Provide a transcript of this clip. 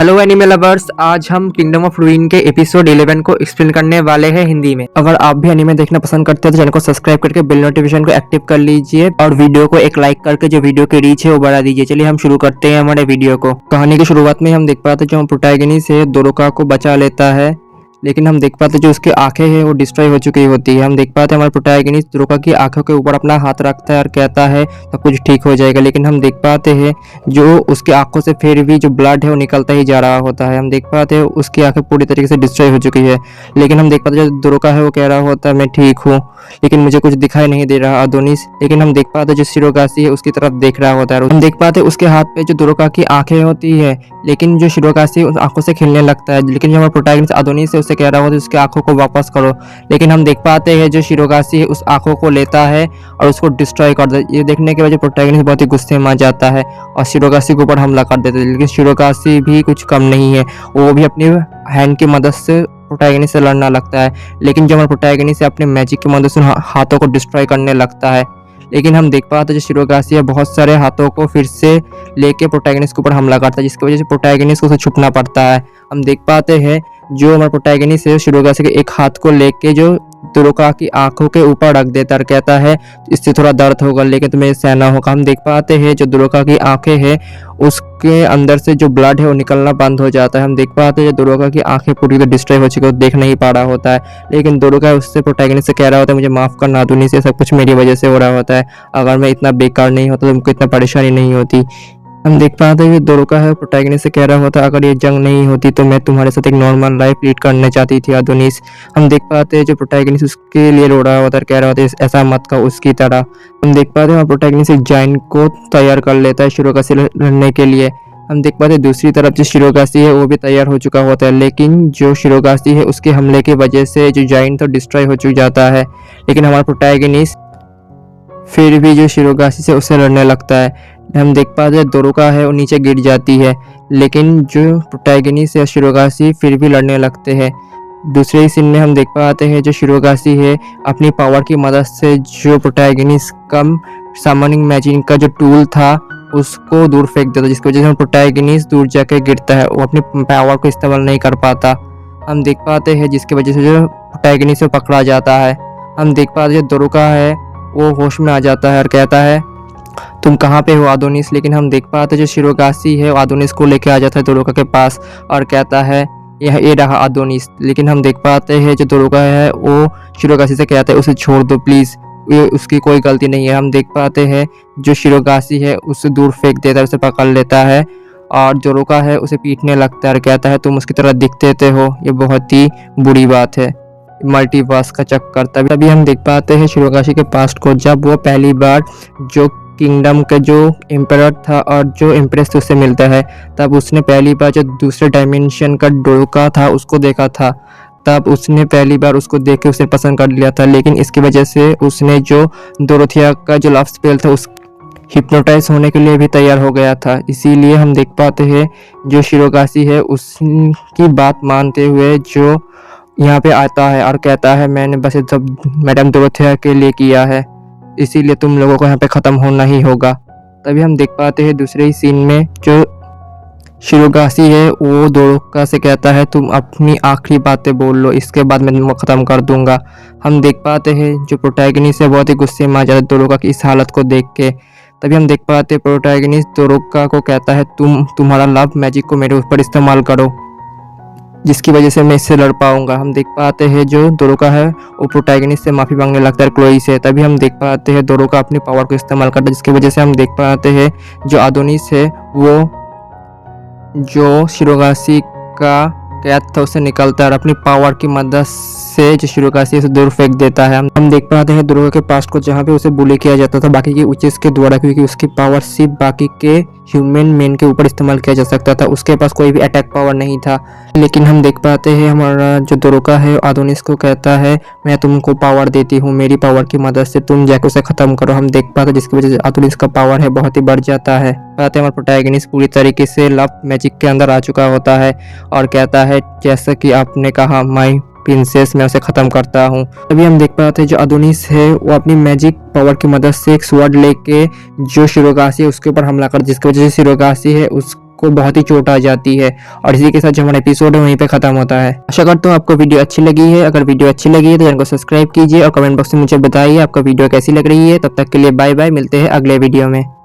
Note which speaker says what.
Speaker 1: Hello anime lovers, आज हम kingdom of रूइन के एपिसोड 11 को एक्सप्लेन करने वाले हैं हिंदी में। अगर आप भी एनिमे देखना पसंद करते हैं तो चैनल को सब्सक्राइब करके बेल नोटिफिकेशन को एक्टिव कर लीजिए और वीडियो को एक लाइक करके जो वीडियो की रीच है वो बढ़ा दीजिए। चलिए हम शुरू करते हैं हमारे वीडियो को। कहानी की शुरुआत में हम देख पाते हैं जो प्रोटैगनिस्ट है दोरोका को बचा लेता है, लेकिन हम देख पाते हैं जो उसकी आंखें हैं वो डिस्ट्रॉय हो चुकी होती है। हम देख पाते हैं हमारे प्रोटैगनिस्ट दोरोका की आंखों के ऊपर अपना हाथ रखता है और कहता है सब कुछ ठीक हो जाएगा, लेकिन हम देख पाते हैं जो उसकी आंखों से फिर भी जो ब्लड है वो निकलता ही जा रहा होता है। हम देख पाते हैं उसकी आंखें पूरी तरीके से डिस्ट्रॉय हो चुकी है, लेकिन हम देख पाते हैं जो दोरोका है वो कह रहा होता है मैं ठीक हूँ, लेकिन मुझे कुछ दिखाई नहीं दे रहा अदोनिस। लेकिन हम देख पाते हैं जो शिरोगाशी है उसकी तरफ देख रहा होता है। हम देख पाते हैं उसके हाथ पे जो दोरोका की आंखें होती है, लेकिन जो शिरोगाशी उस आंखों से खिलने लगता है, लेकिन जो हमारा प्रोटैगनिस्ट अदोनिस है उससे कह रहा होता है उसकी आंखों को वापस करो। लेकिन हम देख पाते हैं जो शिरोगाशी है उस आंखों को लेता है और उसको डिस्ट्रॉय कर देता है। ये देखने के बाद प्रोटैगनिस्ट बहुत ही गुस्से में आ जाता है और शिरोगाशी के ऊपर हमला कर देता है, लेकिन शिरोगाशी भी कुछ कम नहीं है, वो भी अपनी हैंड की मदद से प्रोटैगनिस्ट से लड़ना लगता है। लेकिन जो हमारा प्रोटैगनिस्ट है अपने मैजिक की मदद से हाथों को डिस्ट्रॉय करने लगता है। लेकिन हम देख पाते हैं जो शिरोगाशी है बहुत सारे हाथों को फिर से लेके प्रोटैगनिस्ट के ऊपर हमला करता है, जिसकी वजह से प्रोटैगनिस्ट को उसे छुपना पड़ता है। हम देख पाते हैं जो हमारा प्रोटैगनिस्ट है शिरोगाशी के एक हाथ को लेके जो दोरोका की आंखों के ऊपर रख देता है, कहता है इससे थोड़ा दर्द होगा लेकिन तुम्हें सहना होगा। हम देख पाते हैं जो दोरोका की आंखें हैं उसके अंदर से जो ब्लड है वो निकलना बंद हो जाता है। हम देख पाते हैं जो दोरोका की आंखें पूरी तरह डिस्ट्रॉय हो चुकी है, वो देख नहीं पा रहा होता है, लेकिन दोरोका उससे प्रोटैगनिस्ट से कह रहा होता है मुझे माफ करना अदोनिस, से सब कुछ मेरी वजह से हो रहा होता है, अगर मैं इतना बेकार नहीं होता तो तुमको इतना परेशानी नहीं होती। हम देख पाते हैं दोरोका है प्रोटैगनिस्ट से कह रहा होता अगर ये जंग नहीं होती तो मैं तुम्हारे साथ एक नॉर्मल लाइफ लीड करना चाहती थी अदोनिस। हम देख पाते हैं जो प्रोटैगनिस्ट उसके लिए रो रहा होता है, कह रहा होता है ऐसा मत कहो उसकी तरह। हम देख पाते हैं प्रोटैगनिस्ट एक जायंट को तैयार कर लेता है शिरोगाशी से लड़ने के लिए। हम देख पाते हैं दूसरी तरफ जो शिरोगाशी है वो भी तैयार हो चुका होता है, लेकिन जो शिरोगाशी है उसके हमले की वजह से जो जायंट तो डिस्ट्रॉय हो चुका जाता है, लेकिन हमारा प्रोटैगनिस्ट फिर भी जो शिरोगाशी से उससे लड़ने लगता है। हम देख पाते हैं दोरोका है वो नीचे गिर जाती है, लेकिन जो प्रोटैगनिस्ट है शिरोगाशी फिर भी लड़ने लगते हैं। दूसरे ही सीन में हम देख पाते हैं जो शिरोगाशी है अपनी पावर की मदद से जो प्रोटैगनिस्ट कम समनिंग मैजिक का जो टूल था उसको दूर फेंक देता है, जिसकी वजह से प्रोटैगनिस्ट दूर जाके गिरता है, वो अपनी पावर को इस्तेमाल नहीं कर पाता। हम देख पाते हैं जिसकी वजह से जो प्रोटैगनिस्ट पकड़ा जाता है। हम देख पाते हैं दोरोका है वो होश में आ जाता है और कहता है तुम कहाँ पे हो अदोनिस। लेकिन हम देख पाते हैं जो शिरोगाशी है वो अदोनिस को लेके आ जाता है दोरोका के पास और कहता है ये रहा अदोनिस। लेकिन हम देख पाते हैं जो दोरोका है वो शिरोगाशी से कहता है उसे छोड़ दो प्लीज़, ये उसकी कोई गलती नहीं है। हम देख पाते हैं जो शिरोगाशी है उसे दूर फेंक देता है, उसे पकड़ लेता है और दोरोका है उसे पीटने लगता है और कहता है तुम उसकी तरह दिखते हो, ये बहुत ही बुरी बात है, मल्टीवर्स का चक्कर। तभी हम देख पाते हैं शिरोगाशी के पास्ट को, जब वो पहली बार जो किंगडम का जो एम्परर था और जो एम्प्रेस उससे मिलता है, तब उसने पहली बार जो दूसरे डायमेंशन का दोरोका था उसको देखा था, तब उसने पहली बार उसको देख के उसे पसंद कर लिया था। लेकिन इसकी वजह से उसने जो डोरोथिया का जो लव स्पेल था उस हिप्नोटाइज होने के लिए भी तैयार हो गया था। इसीलिए हम देख पाते हैं जो शिरोगाशी है उसकी बात मानते हुए जो यहाँ पे आता है और कहता है मैंने बस सब मैडम डोरोथिया के लिए किया है, इसीलिए तुम लोगों को यहाँ पे ख़त्म होना ही होगा। तभी हम देख पाते हैं दूसरे ही सीन में जो शिरोगाशी है वो दोरोका से कहता है तुम अपनी आखिरी बातें बोल लो, इसके बाद मैं तुमको ख़त्म कर दूंगा। हम देख पाते हैं जो प्रोटैगनिस्ट है बहुत ही गुस्से में आ जाता है दोरोका की इस हालत को देख के। तभी हम देख पाते हैं प्रोटैगनिस्ट दोरोका को कहता है तुम्हारा लव मैजिक को मेरे ऊपर इस्तेमाल करो, जिसकी वजह से मैं इससे लड़ पाऊंगा। हम देख पाते हैं जो दोरोका है वो प्रोटैगनिस्ट से माफ़ी मांगने लगता है क्लोई से। तभी हम देख पाते हैं दोरोका अपनी पावर को इस्तेमाल करता है, जिसकी वजह से हम देख पाते हैं जो अदोनिस है वो जो शिरोगाशी का कैद था उससे निकलता है और अपनी पावर की मदद से जो शिरोगाशी से दूर फेंक देता है। हम देख पाते हैं दोरोका के पास्ट को, जहाँ पे उसे बुली किया जाता था बाकी के उचेस के द्वारा, क्योंकि उसकी पावर सिर्फ बाकी के ह्यूमन मैन के ऊपर इस्तेमाल किया जा सकता था, उसके पास कोई भी अटैक पावर नहीं था। लेकिन हम देख पाते हैं हमारा जो दोरोका है अदोनिस को कहता है मैं तुमको पावर देती हूँ, मेरी पावर की मदद से तुम जाके उसे ख़त्म करो। हम देख पाते हैं जिसकी वजह से अदोनिस का पावर है बहुत ही बढ़ जाता है। पाते हैं हमारा प्रोटैगनिस्ट पूरी तरीके से लव मैजिक के अंदर आ चुका होता है और कहता है जैसा कि आपने कहा माई प्रिंसेस मैं उसे ख़त्म करता हूँ। अभी हम देख पाते हैं जो अदोनिस है वो अपनी मैजिक पावर की मदद से एक स्वॉर्ड लेके जो शिरोगाशी है उसके ऊपर हमला कर, जिसकी वजह से शिरोगाशी है उस को बहुत ही चोट आ जाती है। और इसी के साथ जो हमारा एपिसोड है वहीं पे खत्म होता है। आशा करता हूँ आपको वीडियो अच्छी लगी है। अगर वीडियो अच्छी लगी है तो चैनल को सब्सक्राइब कीजिए और कमेंट बॉक्स में मुझे बताइए आपको वीडियो कैसी लग रही है। तब तक के लिए बाय बाय, मिलते हैं अगले वीडियो में।